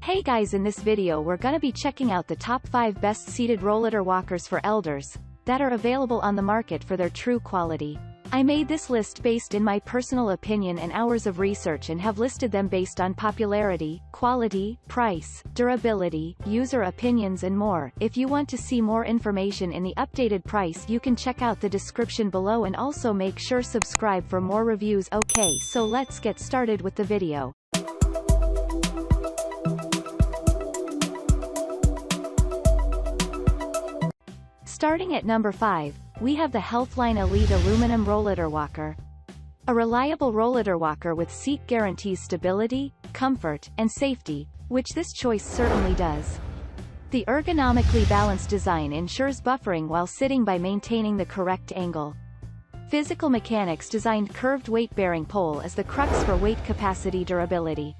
Hey guys, in this video we're gonna be checking out the top 5 best seated rollator walkers for elders that are available on the market for their true quality. I made this list based in my personal opinion and hours of research and have listed them based on popularity, quality, price, durability, user opinions and more. If you want to see more information in the updated price, you can check out the description below and also make sure subscribe for more reviews. Okay, so let's get started with the video. Starting at number 5, we have the Healthline Elite Aluminum Rollator Walker. A reliable rollator walker with seat guarantees stability, comfort, and safety, which this choice certainly does. The ergonomically balanced design ensures buffering while sitting by maintaining the correct angle. Physical Mechanics designed curved weight-bearing pole as the crux for weight capacity durability.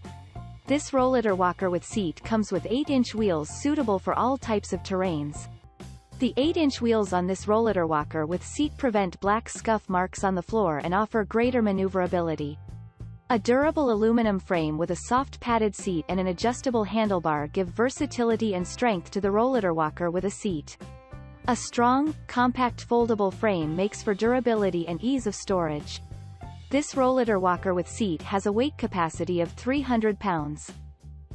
This rollator walker with seat comes with 8-inch wheels suitable for all types of terrains. The 8-inch wheels on this rollator walker with seat prevent black scuff marks on the floor and offer greater maneuverability. A durable aluminum frame with a soft padded seat and an adjustable handlebar give versatility and strength to the rollator walker with a seat. A strong, compact foldable frame makes for durability and ease of storage. This rollator walker with seat has a weight capacity of 300 pounds.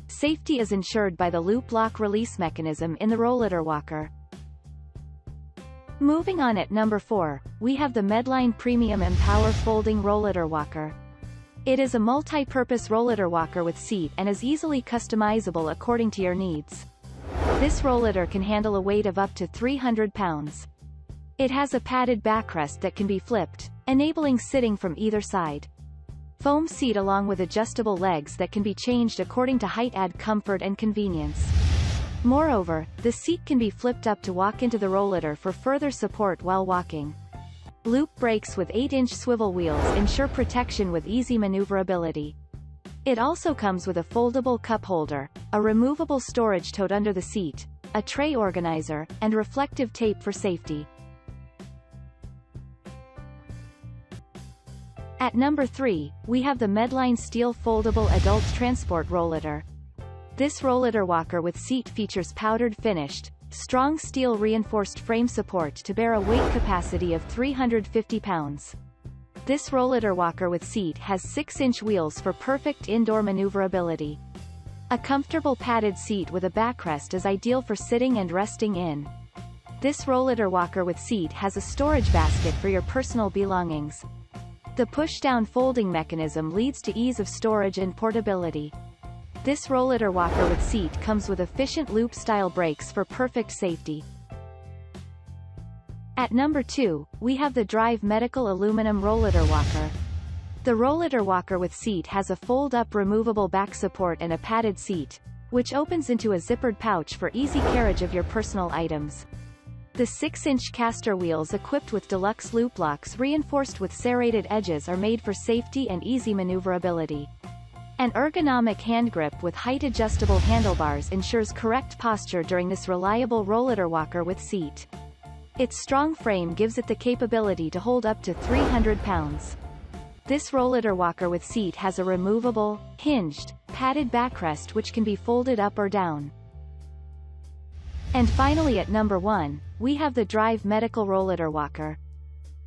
Safety is ensured by the loop lock release mechanism in the rollator walker. Moving on at number 4, we have the Medline Premium Empower Folding Rollator Walker. It is a multi-purpose rollator walker with seat and is easily customizable according to your needs. This rollator can handle a weight of up to 300 pounds. It has a padded backrest that can be flipped, enabling sitting from either side. Foam seat along with adjustable legs that can be changed according to height add comfort and convenience. Moreover, the seat can be flipped up to walk into the rollator for further support while walking. Loop brakes with 8-inch swivel wheels ensure protection with easy maneuverability. It also comes with a foldable cup holder, a removable storage tote under the seat, a tray organizer, and reflective tape for safety. At number 3, we have the Medline Steel Foldable Adult Transport Rollator. This rollator walker with seat features powdered finished, strong steel reinforced frame support to bear a weight capacity of 350 pounds. This rollator walker with seat has 6-inch wheels for perfect indoor maneuverability. A comfortable padded seat with a backrest is ideal for sitting and resting in. This rollator walker with seat has a storage basket for your personal belongings. The push-down folding mechanism leads to ease of storage and portability. This rollator walker with seat comes with efficient loop-style brakes for perfect safety. At number 2, we have the Drive Medical Aluminum Rollator Walker. The rollator walker with seat has a fold-up removable back support and a padded seat, which opens into a zippered pouch for easy carriage of your personal items. The 6-inch caster wheels equipped with deluxe loop locks reinforced with serrated edges are made for safety and easy maneuverability. An ergonomic hand grip with height-adjustable handlebars ensures correct posture during this reliable rollator walker with seat. Its strong frame gives it the capability to hold up to 300 pounds. This rollator walker with seat has a removable, hinged, padded backrest which can be folded up or down. And finally at number 1, we have the Drive Medical Rollator Walker.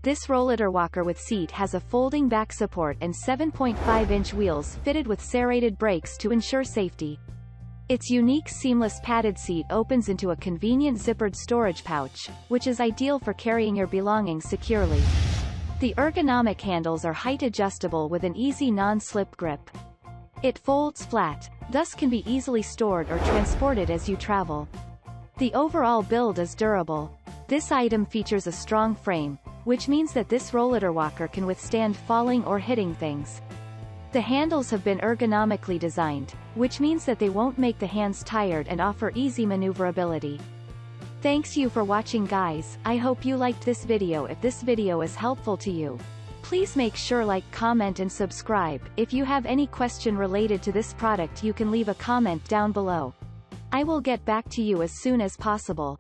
This rollator walker with seat has a folding back support and 7.5-inch wheels fitted with serrated brakes to ensure safety. Its unique seamless padded seat opens into a convenient zippered storage pouch, which is ideal for carrying your belongings securely. The ergonomic handles are height adjustable with an easy non-slip grip. It folds flat, thus can be easily stored or transported as you travel. The overall build is durable. This item features a strong frame, which means that this rollator walker can withstand falling or hitting things. The handles have been ergonomically designed, which means that they won't make the hands tired and offer easy maneuverability. Thanks you for watching guys, I hope you liked this video. If this video is helpful to you, please make sure like, comment and subscribe. If you have any question related to this product you can leave a comment down below. I will get back to you as soon as possible.